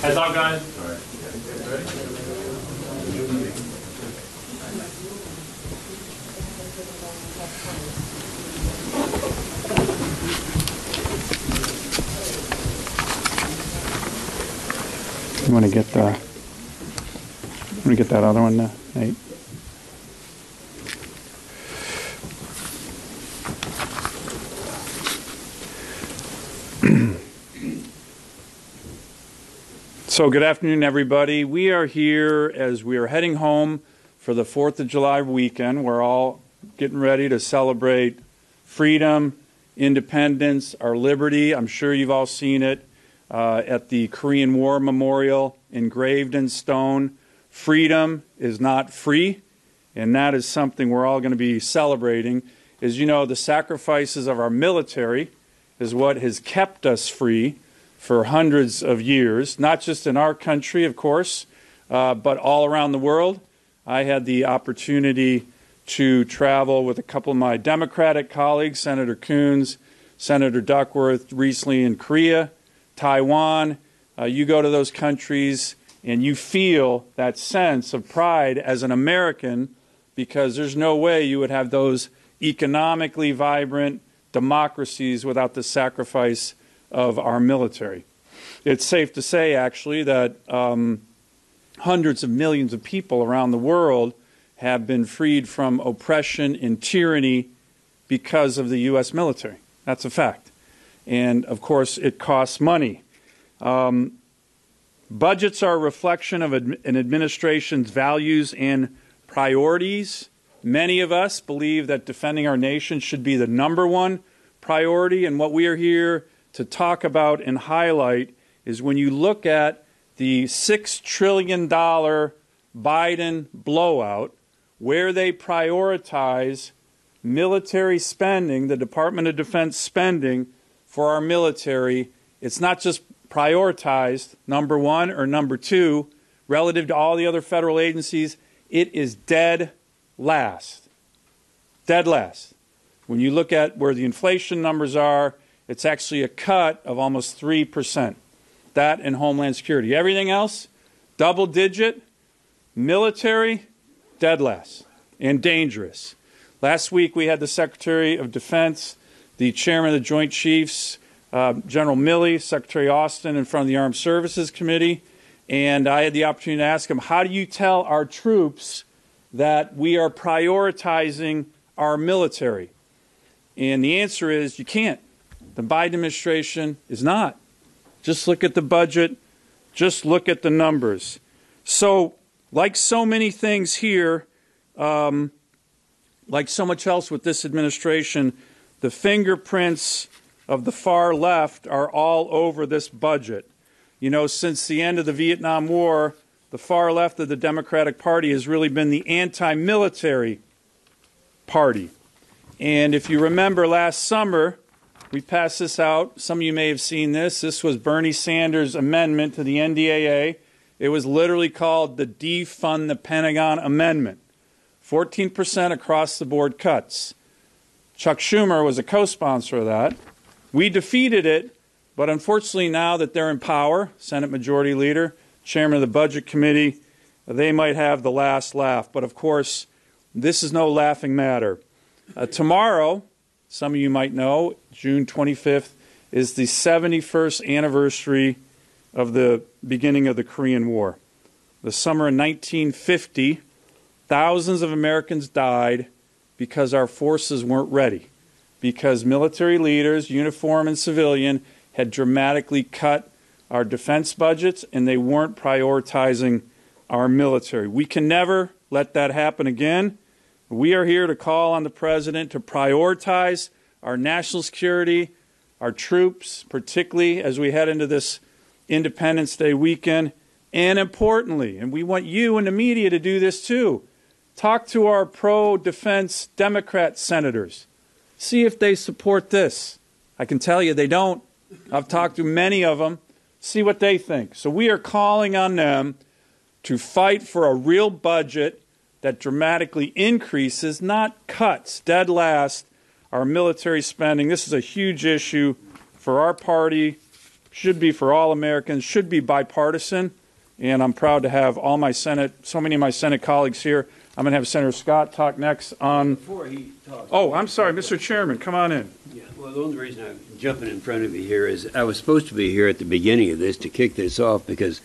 Heads up, guys. You want to get that other one, Nate? So good afternoon, everybody. We are here as we are heading home for the 4th of July weekend. We're all getting ready to celebrate freedom, independence, our liberty. I'm sure you've all seen it at the Korean War Memorial, engraved in stone. Freedom is not free, and that is something we're all going to be celebrating. As you know, the sacrifices of our military is what has kept us free for hundreds of years, not just in our country, of course, but all around the world. I had the opportunity to travel with a couple of my Democratic colleagues, Senator Coons, Senator Duckworth, recently in Korea, Taiwan. You go to those countries and you feel that sense of pride as an American, because there's no way you would have those economically vibrant democracies without the sacrifice of our military. It's safe to say, actually, that hundreds of millions of people around the world have been freed from oppression and tyranny because of the U.S. military. That's a fact. And, of course, it costs money. Budgets are a reflection of an administration's values and priorities. Many of us believe that defending our nation should be the number one priority, and what we are here to talk about and highlight is when you look at the $6 trillion Biden blowout, where they prioritize military spending, the Department of Defense spending for our military. It's not just prioritized number one or number two relative to all the other federal agencies. It is dead last. Dead last. When you look at where the inflation numbers are, it's actually a cut of almost 3%. That and Homeland Security. Everything else, double digit. Military, dead last and dangerous. Last week we had the Secretary of Defense, the Chairman of the Joint Chiefs, General Milley, Secretary Austin, in front of the Armed Services Committee, and I had the opportunity to ask him, how do you tell our troops that we are prioritizing our military? And the answer is you can't. The Biden administration is not. Just look at the budget. Just look at the numbers. So, like so many things here, like so much else with this administration, the fingerprints of the far left are all over this budget. You know, since the end of the Vietnam War, the far left of the Democratic Party has really been the anti-military party. And if you remember last summer, we passed this out. Some of you may have seen this. This was Bernie Sanders' amendment to the NDAA. It was literally called the Defund the Pentagon Amendment. 14% across the board cuts. Chuck Schumer was a co-sponsor of that. We defeated it, but unfortunately now that they're in power, Senate Majority Leader, Chairman of the Budget Committee, they might have the last laugh. But of course, this is no laughing matter. Tomorrow, some of you might know, June 25th, is the 71st anniversary of the beginning of the Korean War. The summer of 1950, thousands of Americans died because our forces weren't ready, because military leaders, uniform and civilian, had dramatically cut our defense budgets and they weren't prioritizing our military. We can never let that happen again. We are here to call on the President to prioritize our national security, our troops, particularly as we head into this Independence Day weekend, and importantly, and we want you and the media to do this too, talk to our pro-defense Democrat senators. See if they support this. I can tell you they don't. I've talked to many of them. See what they think. So we are calling on them to fight for a real budget that dramatically increases, not cuts, dead last, our military spending. This is a huge issue for our party, should be for all Americans, should be bipartisan, and I'm proud to have all my so many of my Senate colleagues here. I'm going to have Senator Scott talk next on... Before he talks... Oh, I'm sorry, Mr. Chairman, come on in. Yeah, well, the only reason I'm jumping in front of you here is I was supposed to be here at the beginning of this to kick this off because,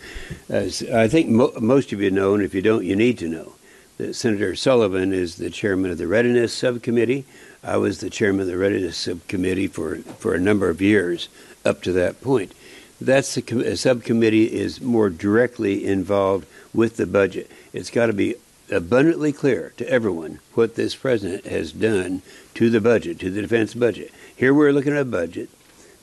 as I think most of you know, and if you don't, you need to know, that Senator Sullivan is the chairman of the Readiness Subcommittee. I was the chairman of the Readiness Subcommittee for a number of years up to that point. That's the subcommittee is more directly involved with the budget. It's got to be abundantly clear to everyone what this president has done to the budget, to the defense budget. Here we're looking at a budget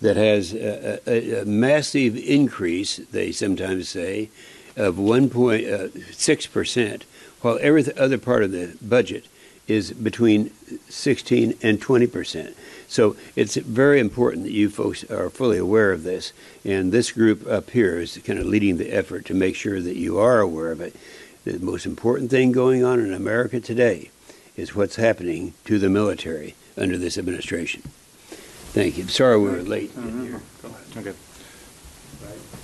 that has a massive increase, they sometimes say, of 1.6%, while every other part of the budget is between 16 and 20%. So it's very important that you folks are fully aware of this. And this group up here is kind of leading the effort to make sure that you are aware of it. The most important thing going on in America today is what's happening to the military under this administration. Thank you. Sorry we were late. Here. Go ahead. Okay.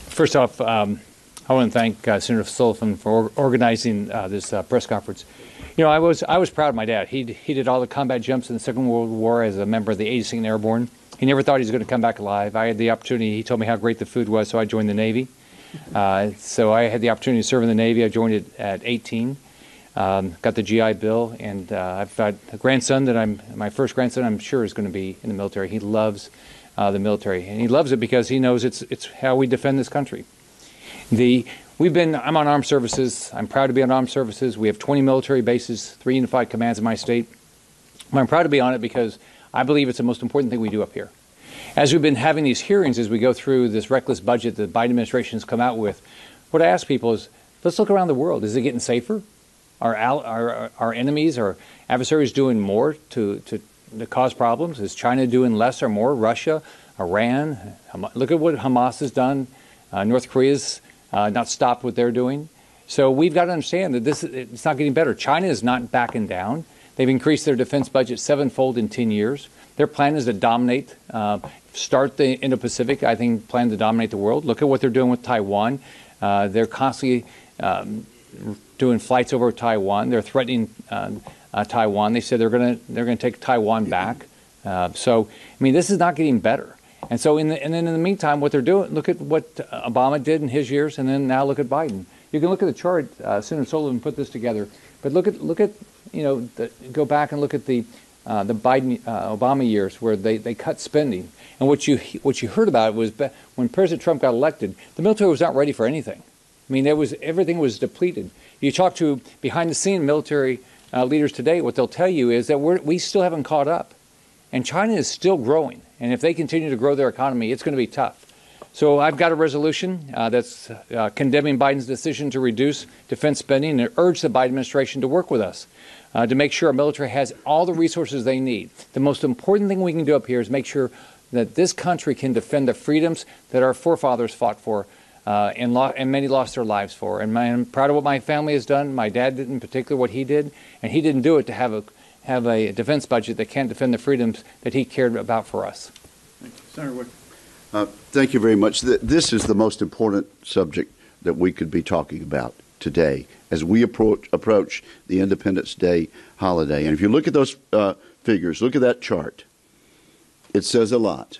First off, I want to thank Senator Sullivan for organizing this press conference. You know, I was proud of my dad. He did all the combat jumps in the Second World War as a member of the 82nd Airborne. He never thought he was going to come back alive. I had the opportunity. He told me how great the food was, so I joined the Navy. So I had the opportunity to serve in the Navy. I joined it at 18. Got the GI Bill, and I've got a grandson my first grandson I'm sure is going to be in the military. He loves the military, and he loves it because he knows it's how we defend this country. I'm on armed services. I'm proud to be on armed services. We have 20 military bases, 3 unified commands in my state. I'm proud to be on it because I believe it's the most important thing we do up here. As we've been having these hearings, as we go through this reckless budget that the Biden administration has come out with, what I ask people is, let's look around the world. Is it getting safer? Are our enemies, our adversaries doing more to cause problems? Is China doing less or more? Russia, Iran? Look at what Hamas has done. North Korea's not stopped what they're doing. So we've got to understand that it's not getting better. China is not backing down. They've increased their defense budget 7-fold in 10 years. Their plan is to dominate, start the Indo-Pacific, I think, plan to dominate the world. Look at what they're doing with Taiwan. They're constantly doing flights over Taiwan. They're threatening Taiwan. They said they're going to take Taiwan back. So, I mean, this is not getting better. And so, then in the meantime, what they're doing, look at what Obama did in his years, and then now look at Biden. You can look at the chart. Senator Sullivan put this together, but look at go back and look at the Biden Obama years where they cut spending. And what you heard about was when President Trump got elected, the military was not ready for anything. I mean, everything was depleted. You talk to behind-the-scene military leaders today, what they'll tell you is that we still haven't caught up. And China is still growing. And if they continue to grow their economy, it's going to be tough. So I've got a resolution that's condemning Biden's decision to reduce defense spending and urge the Biden administration to work with us to make sure our military has all the resources they need. The most important thing we can do up here is make sure that this country can defend the freedoms that our forefathers fought for and many lost their lives for. And I'm proud of what my family has done. My dad did in particular what he did, and he didn't do it to have a defense budget that can't defend the freedoms that he cared about for us. Thank you. Senator Wood. Thank you very much. This is the most important subject that we could be talking about today as we approach the Independence Day holiday. And if you look at those figures, look at that chart, it says a lot.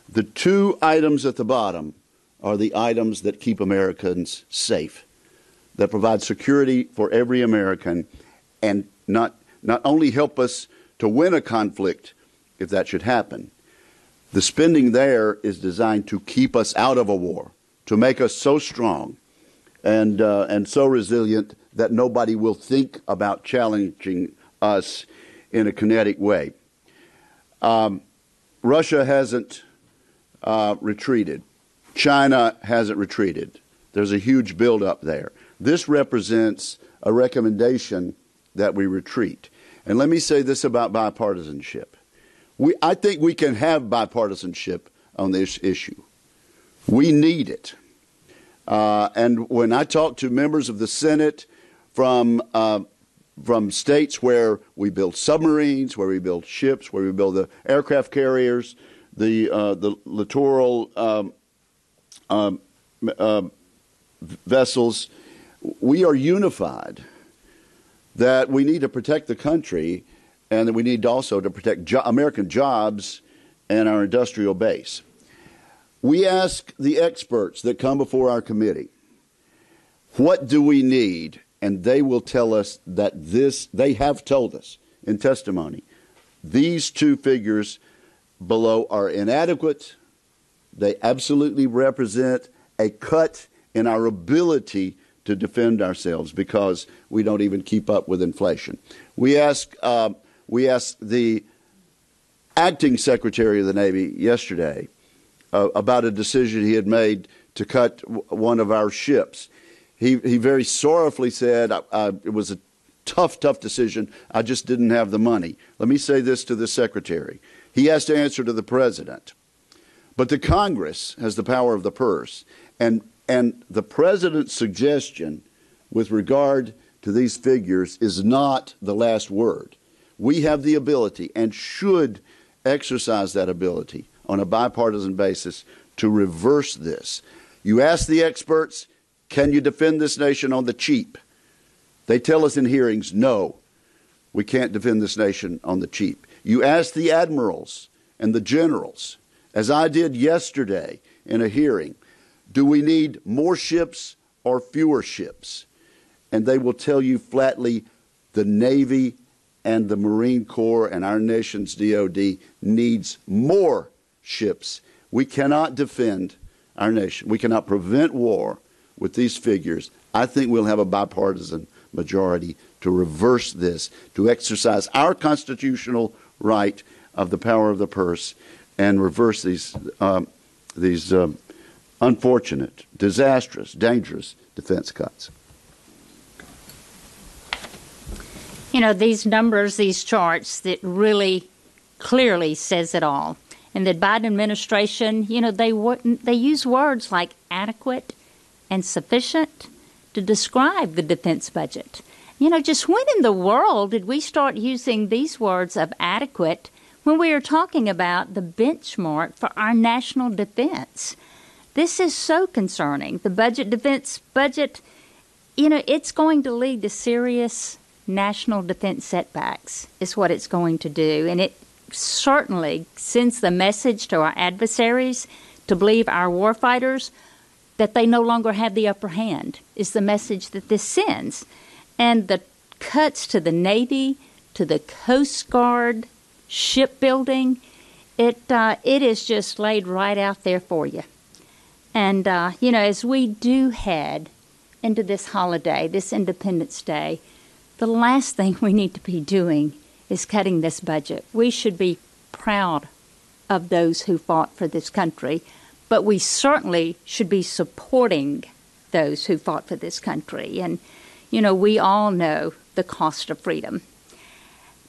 The 2 items at the bottom are the items that keep Americans safe, that provide security for every American, and not only help us to win a conflict if that should happen. The spending there is designed to keep us out of a war, to make us so strong and so resilient that nobody will think about challenging us in a kinetic way. Russia hasn't retreated. China hasn't retreated. There's a huge buildup there. This represents a recommendation that we retreat. And let me say this about bipartisanship. I think we can have bipartisanship on this issue. We need it. And when I talk to members of the Senate from from states where we build submarines, where we build ships, where we build the aircraft carriers, the littoral vessels. We are unified that we need to protect the country, and that we need also to protect American jobs and our industrial base. We ask the experts that come before our committee, what do we need? And they will tell us that they have told us in testimony, these two figures below are inadequate. They absolutely represent a cut in our ability to defend ourselves because we don't even keep up with inflation. We asked the acting Secretary of the Navy yesterday about a decision he had made to cut one of our ships. He very sorrowfully said it was a tough decision. I just didn't have the money. Let me say this to the Secretary. He has to answer to the President. But the Congress has the power of the purse. And the President's suggestion with regard to these figures is not the last word. We have the ability and should exercise that ability on a bipartisan basis to reverse this. You ask the experts, can you defend this nation on the cheap? They tell us in hearings, no, we can't defend this nation on the cheap. You ask the admirals and the generals, as I did yesterday in a hearing, do we need more ships or fewer ships? And they will tell you flatly the Navy and the Marine Corps and our nation's DOD needs more ships. We cannot defend our nation. We cannot prevent war with these figures. I think we'll have a bipartisan majority to reverse this, to exercise our constitutional right of the power of the purse and reverse these unfortunate, disastrous, dangerous defense cuts. You know, these numbers, these charts, that really clearly says it all. And the Biden administration, you know, they use words like adequate and sufficient to describe the defense budget. You know, just when in the world did we start using these words of adequate when we are talking about the benchmark for our national defense? This is so concerning. The defense budget, you know, it's going to lead to serious national defense setbacks is what it's going to do. And it certainly sends the message to our adversaries to believe our warfighters that they no longer have the upper hand, is the message that this sends. And the cuts to the Navy, to the Coast Guard, shipbuilding, it is just laid right out there for you. And, you know, as we do head into this holiday, this Independence Day, the last thing we need to be doing is cutting this budget. We should be proud of those who fought for this country, but we certainly should be supporting those who fought for this country. And, you know, we all know the cost of freedom.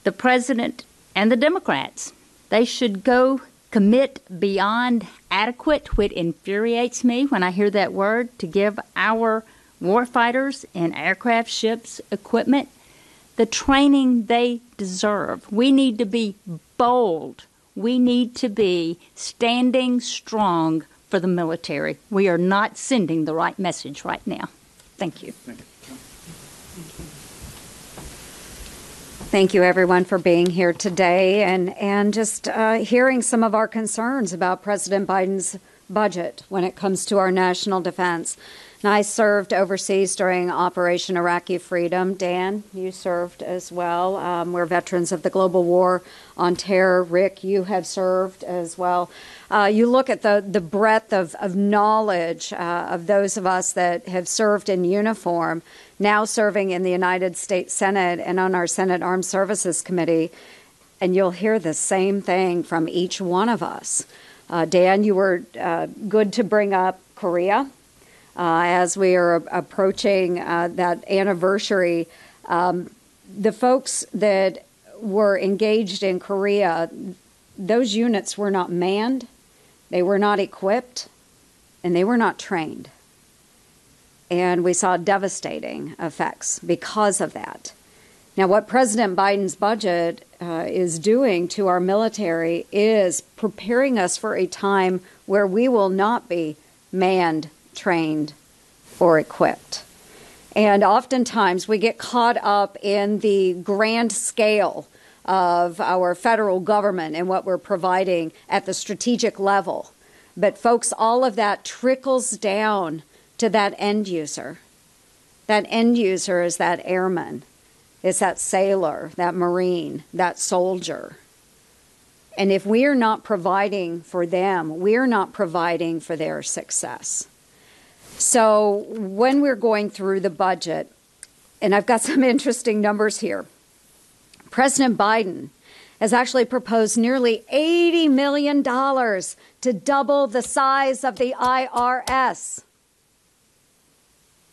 The president and the Democrats, they should go commit beyond adequate, which infuriates me when I hear that word, to give our warfighters and aircraft, ships, equipment the training they deserve. We need to be bold. We need to be standing strong for the military. We are not sending the right message right now. Thank you. Thank you. Thank you, everyone, for being here today and just hearing some of our concerns about President Biden's budget when it comes to our national defense. And I served overseas during Operation Iraqi Freedom. Dan, you served as well. We're veterans of the global war on terror. Rick, you have served as well. You look at the breadth of knowledge of those of us that have served in uniform, now serving in the United States Senate and on our Senate Armed Services Committee, and you'll hear the same thing from each one of us. Dan, you were good to bring up Korea. As we are approaching that anniversary, the folks that were engaged in Korea, those units were not manned, they were not equipped, and they were not trained. And we saw devastating effects because of that. Now, what President Biden's budget is doing to our military is preparing us for a time where we will not be manned, trained, or equipped. And oftentimes we get caught up in the grand scale of our federal government and what we're providing at the strategic level. But folks, all of that trickles down to that end user. That end user is that airman. It's that sailor, that Marine, that soldier. And if we are not providing for them, we're not providing for their success. So when we're going through the budget, and I've got some interesting numbers here, President Biden has actually proposed nearly $80 million to double the size of the IRS.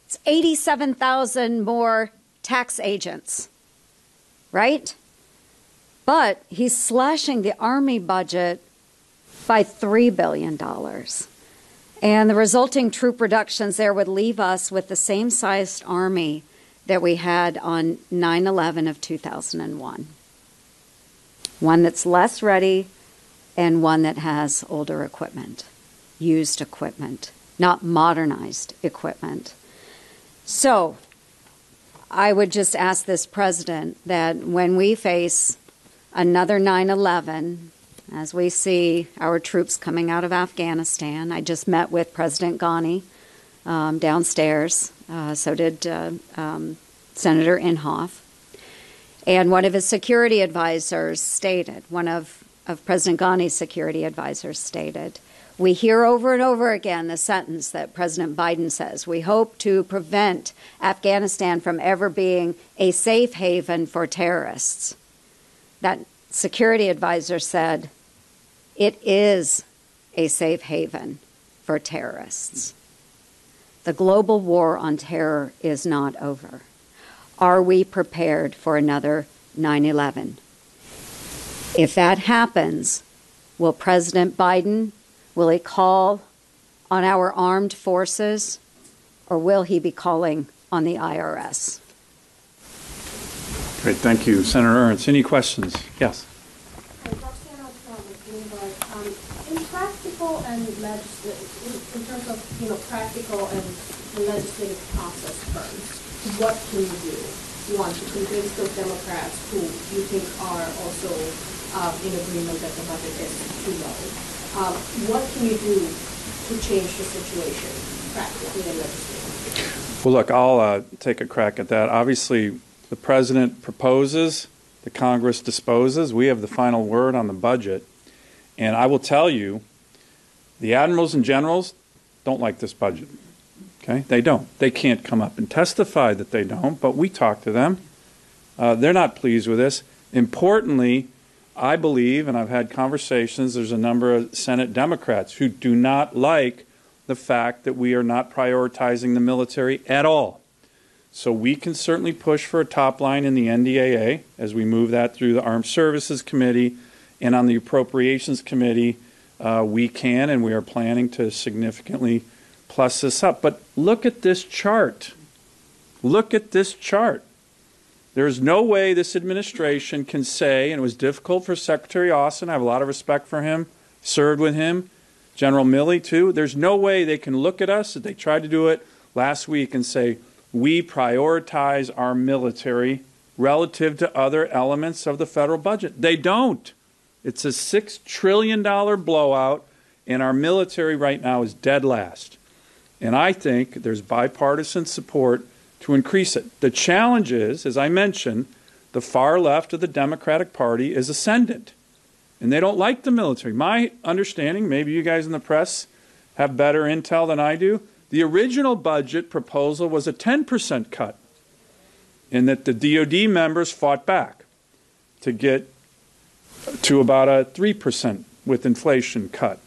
It's 87,000 more tax agents, right? But he's slashing the Army budget by $3 billion. And the resulting troop reductions there would leave us with the same sized Army that we had on 9/11 of 2001. One that's less ready and one that has older equipment, used equipment, not modernized equipment. So I would just ask this president that when we face another 9/11, as we see our troops coming out of Afghanistan, I just met with President Ghani downstairs, so did Senator Inhofe. And one of his security advisors stated, one of President Ghani's security advisors stated, we hear over and over again the sentence that President Biden says, we hope to prevent Afghanistan from ever being a safe haven for terrorists. That security advisor said, it is a safe haven for terrorists. The global war on terror is not over. Are we prepared for another 9/11? If that happens, will President Biden, will he call on our armed forces, or will he be calling on the IRS? Great, thank you. Senator Ernst, any questions? Yes. In practical and in terms of practical and legislative process terms, what can you do? One, to convince those Democrats who you think are also in agreement that the budget is too low. What can you do to change the situation practically and legislatively? Well, look, I'll take a crack at that. Obviously, the president proposes, the Congress disposes. We have the final word on the budget. And I will tell you, the admirals and generals don't like this budget. Okay? They don't. They can't come up and testify that they don't, but we talk to them. They're not pleased with this. Importantly, I believe, and I've had conversations, there's a number of Senate Democrats who do not like the fact that we are not prioritizing the military at all. So we can certainly push for a top line in the NDAA as we move that through the Armed Services Committee, and on the Appropriations Committee, we can and we are planning to significantly plus this up. But look at this chart. Look at this chart. There's no way this administration can say, and it was difficult for Secretary Austin, I have a lot of respect for him, served with him, General Milley too, there's no way they can look at us, they tried to do it last week, and say, we prioritize our military relative to other elements of the federal budget. They don't. It's a $6 trillion blowout, and our military right now is dead last. And I think there's bipartisan support to increase it. The challenge is, as I mentioned, the far left of the Democratic Party is ascendant, and they don't like the military. My understanding, maybe you guys in the press have better intel than I do, the original budget proposal was a 10% cut, and that the DOD members fought back to get to about a 3% with inflation cut.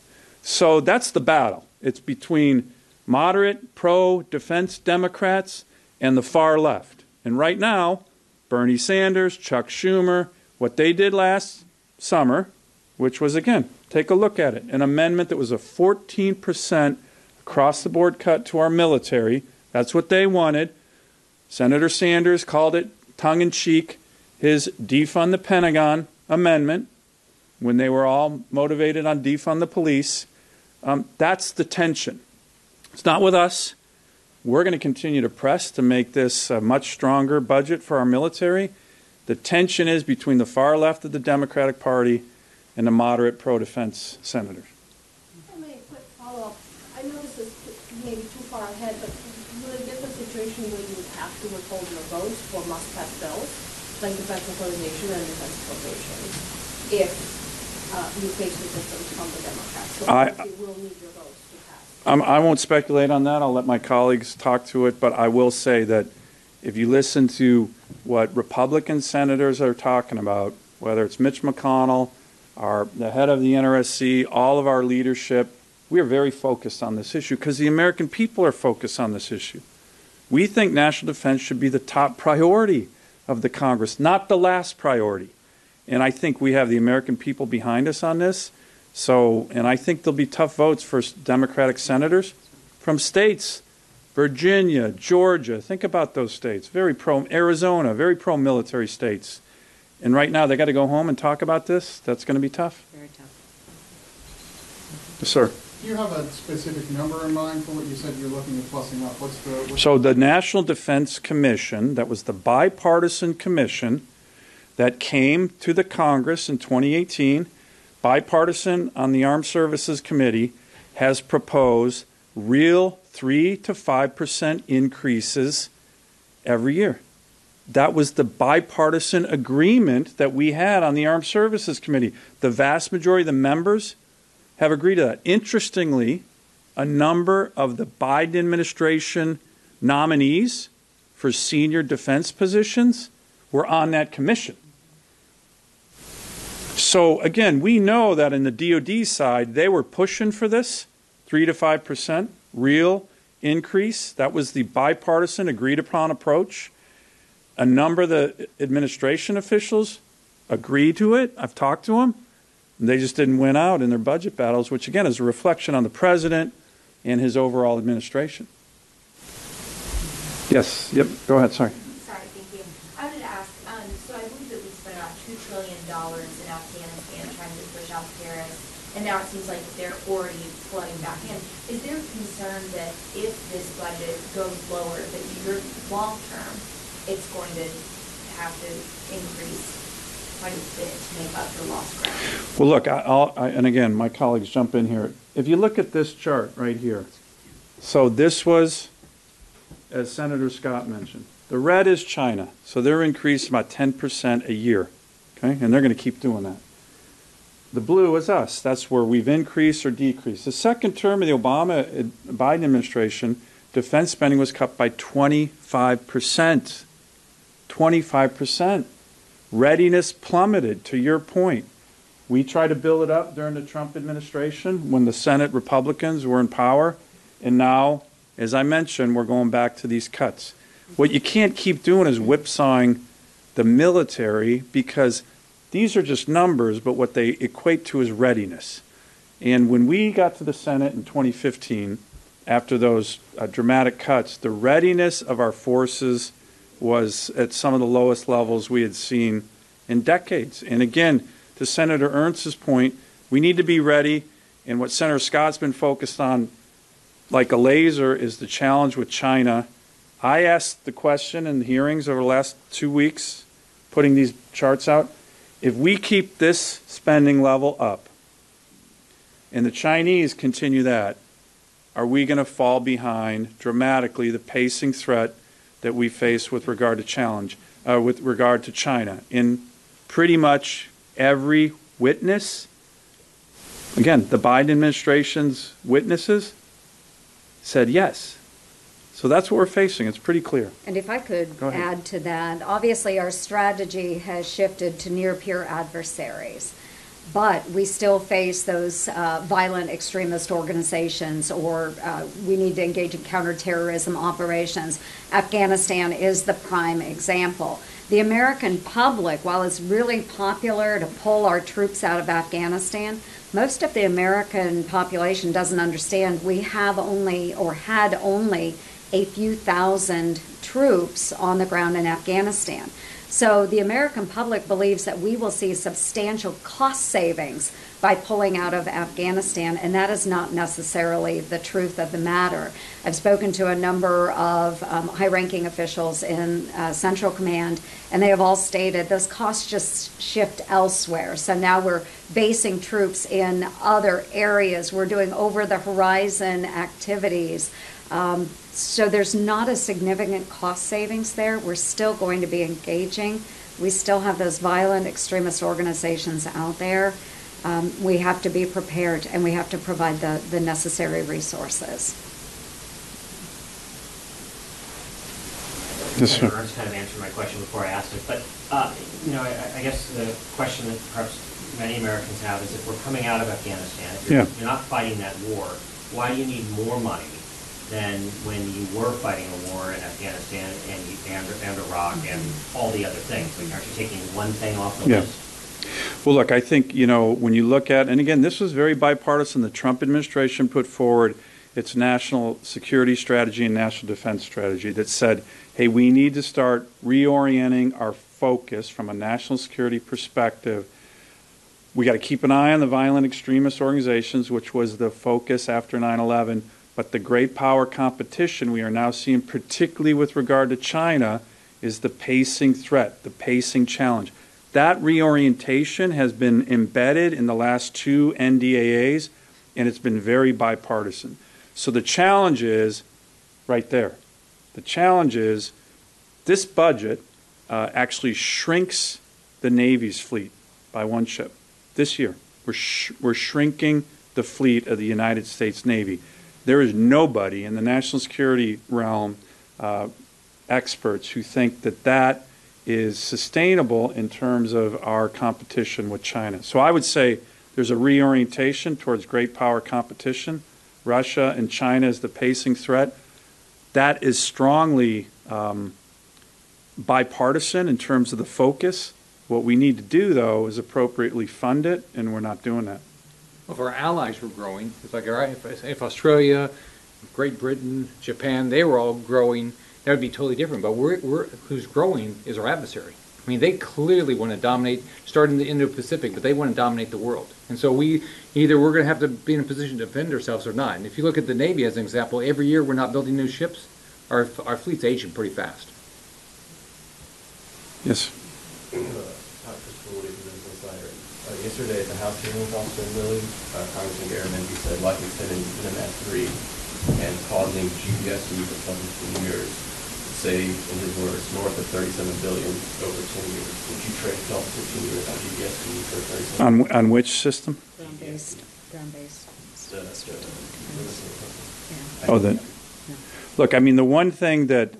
So that's the battle. It's between moderate, pro-defense Democrats and the far left. And right now, Bernie Sanders, Chuck Schumer, what they did last summer, which was, again, take a look at it, an amendment that was a 14% across-the-board cut to our military. That's what they wanted. Senator Sanders called it tongue-in-cheek, his defund the Pentagon amendment when they were all motivated on defund the police. That's the tension. It's not with us. We're going to continue to press to make this a much stronger budget for our military. The tension is between the far left of the Democratic Party and the moderate pro-defense senators. If I may, a quick follow-up. I know this is maybe too far ahead, but will it get to a situation where you would have to withhold your votes for must-pass bills, like defense authorization and defense appropriations, if you face resistance from the Democrats? So you will need your votes to pass. I won't speculate on that. I'll let my colleagues talk to it, but I will say that if you listen to what Republican senators are talking about, whether it's Mitch McConnell, the head of the NRSC, all of our leadership, we are very focused on this issue because the American people are focused on this issue. We think national defense should be the top priority of the Congress, not the last priority. And I think we have the American people behind us on this. And I think there'll be tough votes for Democratic senators from states, Virginia, Georgia. Think about those states. Very Arizona, very pro-military states. And right now, they got to go home and talk about this. That's going to be tough. Very tough. Yes, sir. Do you have a specific number in mind for what you said you're looking at plussing up? So the National Defense Commission, that was the bipartisan commission that came to the Congress in 2018, bipartisan on the Armed Services Committee, has proposed real 3 to 5% increases every year. That was the bipartisan agreement that we had on the Armed Services Committee. The vast majority of the members have agreed to that. Interestingly, a number of the Biden administration nominees for senior defense positions were on that commission. So again, we know that in the DoD side, they were pushing for this 3 to 5% real increase. That was the bipartisan agreed upon approach. A number of the administration officials agreed to it. I've talked to them. And they just didn't win out in their budget battles, which again is a reflection on the president and his overall administration. Yes. Yep. Go ahead. Sorry. Sorry. Thank you. I wanted to ask. So I believe that we spent about $2 trillion in Afghanistan trying to push out terrorists, and now it seems like they're already flooding back in. Is there concern that if this budget goes lower, that your long term, it's going to have to increase quite a bit to make up for lost ground? Well, look, and again, my colleagues jump in here. If you look at this chart right here, so this was, as Senator Scott mentioned, the red is China. So they're increasing about 10% a year, okay? And they're going to keep doing that. The blue is us. That's where we've increased or decreased. The second term of the Biden administration, defense spending was cut by 25%. 25%. Readiness plummeted, to your point. We tried to build it up during the Trump administration when the Senate Republicans were in power. And now, as I mentioned, we're going back to these cuts. What you can't keep doing is whipsawing the military because these are just numbers, but what they equate to is readiness. And when we got to the Senate in 2015, after those dramatic cuts, the readiness of our forces was at some of the lowest levels we had seen in decades. And again, to Senator Ernst's point, we need to be ready. And what Senator Scott's been focused on, like a laser, is the challenge with China. I asked the question in the hearings over the last 2 weeks, putting these charts out, if we keep this spending level up and the Chinese continue that, are we going to fall behind dramatically the pacing threat that we face with regard to China? In pretty much every witness, again, the Biden administration's witnesses said yes. So that's what we're facing. It's pretty clear. And if I could add to that, obviously our strategy has shifted to near-peer adversaries. But we still face those violent extremist organizations, or we need to engage in counterterrorism operations. Afghanistan is the prime example. The American public, while it's really popular to pull our troops out of Afghanistan, most of the American population doesn't understand we have only, or had only, a few thousand troops on the ground in Afghanistan. So the American public believes that we will see substantial cost savings by pulling out of Afghanistan, and that is not necessarily the truth of the matter. I've spoken to a number of high-ranking officials in Central Command, and they have all stated those costs just shift elsewhere. So now we're basing troops in other areas. We're doing over-the-horizon activities. So there's not a significant cost savings there. We're still going to be engaging. We still have those violent extremist organizations out there. We have to be prepared, and we have to provide the necessary resources. Senator Ernst kind of answered my question before I asked it, but I guess the question that perhaps many Americans have is, if we're coming out of Afghanistan, if you're not fighting that war, why do you need more money than when you were fighting a war in Afghanistan and Iraq and all the other things? Like, aren't you taking one thing off the list? Well, look, I think, when you look at, and again, this was very bipartisan. The Trump administration put forward its national security strategy and national defense strategy that said, hey, we need to start reorienting our focus from a national security perspective. We got to keep an eye on the violent extremist organizations, which was the focus after 9/11. But the great power competition we are now seeing, particularly with regard to China, is the pacing threat, the pacing challenge. That reorientation has been embedded in the last 2 NDAAs, and it's been very bipartisan. So the challenge is right there. The challenge is this budget actually shrinks the Navy's fleet by 1 ship. This year, we're shrinking the fleet of the United States Navy. There is nobody in the national security realm, experts, who think that that is sustainable in terms of our competition with China. So I would say there's a reorientation towards great power competition. Russia and China is the pacing threat. That is strongly bipartisan in terms of the focus. What we need to do, though, is appropriately fund it, and we're not doing that. Well, if our allies were growing, it's like, all right, if Australia, Great Britain, Japan, they were all growing, that would be totally different. But who's growing is our adversary. I mean, they clearly want to dominate, start in the Indo-Pacific, but they want to dominate the world. And so we're going to have to be in a position to defend ourselves or not. And if you look at the Navy as an example, every year we're not building new ships. Our fleet's aging pretty fast. Yes. Yesterday at the House hearing with Officer Lilly, Congressman Garamendi said, like extending NMS 3 and causing GPS to use for 17 years, save, in his words, north of $37 billion over 10 years. Would you trade 12 to 15 years on GPS to use for 37? On which system? Ground-based. Look, I mean, the one thing that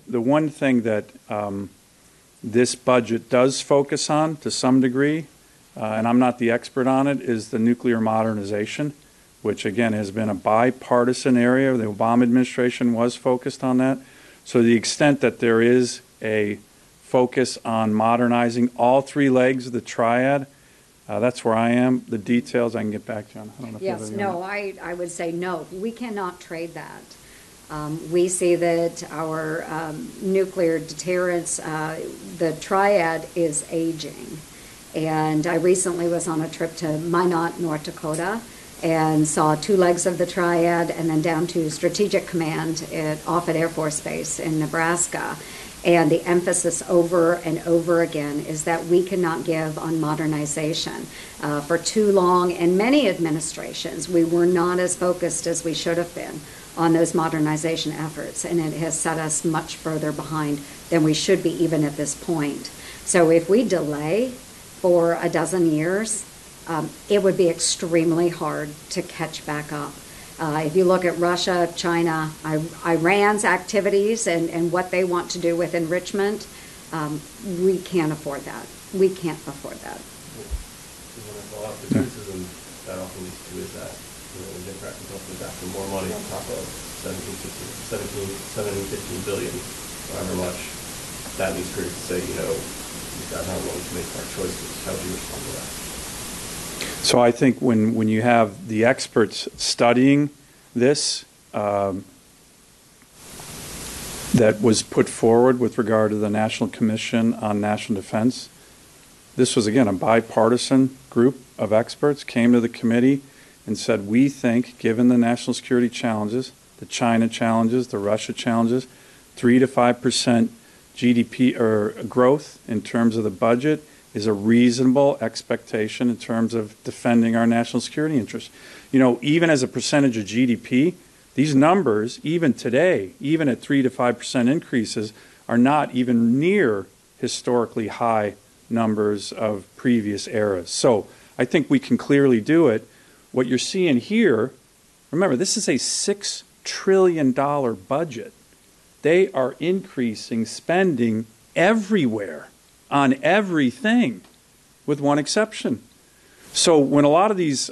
this budget does focus on to some degree, and I'm not the expert on it, is the nuclear modernization, which again has been a bipartisan area. The Obama administration was focused on that. So the extent that there is a focus on modernizing all 3 legs of the triad, that's where I am. The details I can get back to you on. I don't know if Yes, no, I would say no. We cannot trade that. We see that our nuclear deterrence, the triad is aging. And I recently was on a trip to Minot, North Dakota, and saw 2 legs of the triad and then down to Strategic Command at Offutt Air Force Base in Nebraska. And the emphasis over and over again is that we cannot give on modernization. For too long, in many administrations, we were not as focused as we should have been on those modernization efforts, and it has set us much further behind than we should be even at this point. So if we delay for a dozen years, it would be extremely hard to catch back up. If you look at Russia, China, Iran's activities and what they want to do with enrichment, we can't afford that. We can't afford that. A lot of the criticism that often leads to is that the Democrats and Republicans ask for more money on top of 15 billion, however much. That leads critics to say, these guys aren't willing to make hard choices. How do you respond to that? So I think when you have the experts studying this, that was put forward with regard to the National Commission on National Defense. This was, again, a bipartisan group of experts came to the committee and said, we think, given the national security challenges, the China challenges, the Russia challenges, 3 to 5% GDP or growth in terms of the budget is a reasonable expectation in terms of defending our national security interests. You know, even as a percentage of GDP, these numbers, even today, even at 3 to 5% increases, are not even near historically high numbers of previous eras. So I think we can clearly do it. What you're seeing here, remember, this is a $6 trillion budget. They are increasing spending everywhere on everything, with one exception. So when a lot of these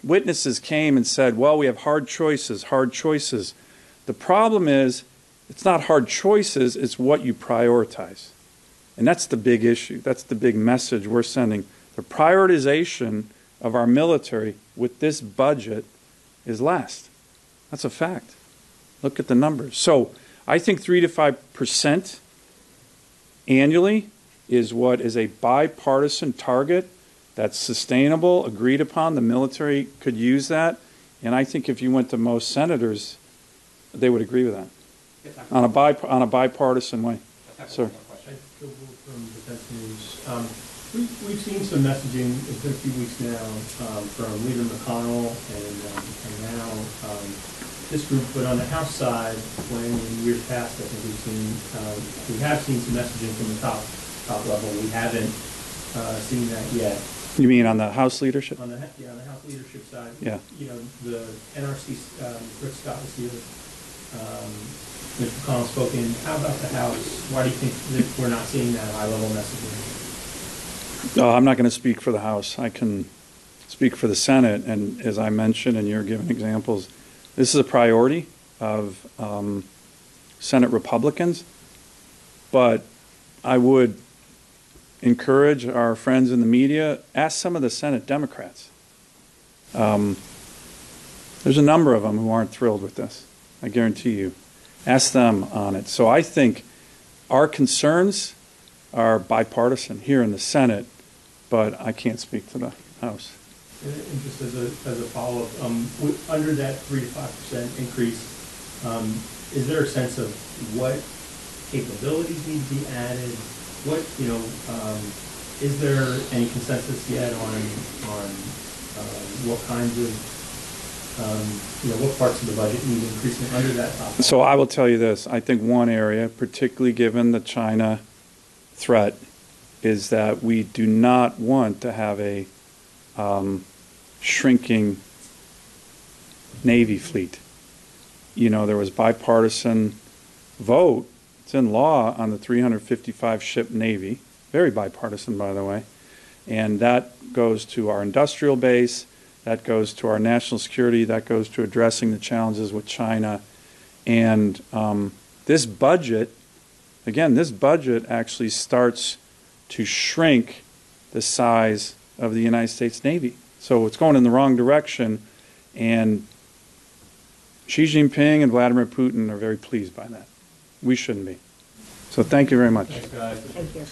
witnesses came and said, well, we have hard choices, the problem is it's not hard choices, it's what you prioritize. And that's the big issue. That's the big message we're sending. The prioritization of our military with this budget is last. That's a fact. Look at the numbers. So I think 3 to 5% annually is what is a bipartisan target that's sustainable, agreed upon. The military could use that. And I think if you went to most senators, they would agree with that on a bipartisan way. Sir. From Defense News. We've seen some messaging, it's been a few weeks now, from Leader McConnell and now this group, but on the House side, when in years past, I think we have seen some messaging from the top level. We haven't seen that yet. You mean on the House leadership? On the House leadership side. Yeah. You know, the NRC, Rick Scott was here. Mr. McConnell spoke in. How about the House? Why do you think that we're not seeing that high-level messaging? No, I'm not going to speak for the House. I can speak for the Senate. And as I mentioned, and you're giving examples, this is a priority of Senate Republicans. But I would encourage our friends in the media, ask some of the Senate Democrats. There's a number of them who aren't thrilled with this, I guarantee you. Ask them on it. So I think our concerns are bipartisan here in the Senate, but I can't speak to the House. And just as a follow-up, under that 3 to 5% increase, is there a sense of what capabilities need to be added? What, is there any consensus yet on what kinds of what parts of the budget need increasing under that topic? So I will tell you this. I think one area, particularly given the China threat, is that we do not want to have a shrinking Navy fleet. You know, there was bipartisan vote, it's in law, on the 355-ship Navy. Very bipartisan, by the way. And that goes to our industrial base. That goes to our national security. That goes to addressing the challenges with China. And this budget, again, this budget actually starts to shrink the size of the United States Navy. So it's going in the wrong direction. And Xi Jinping and Vladimir Putin are very pleased by that. We shouldn't be. So thank you very much. Thanks, guys. Thank you.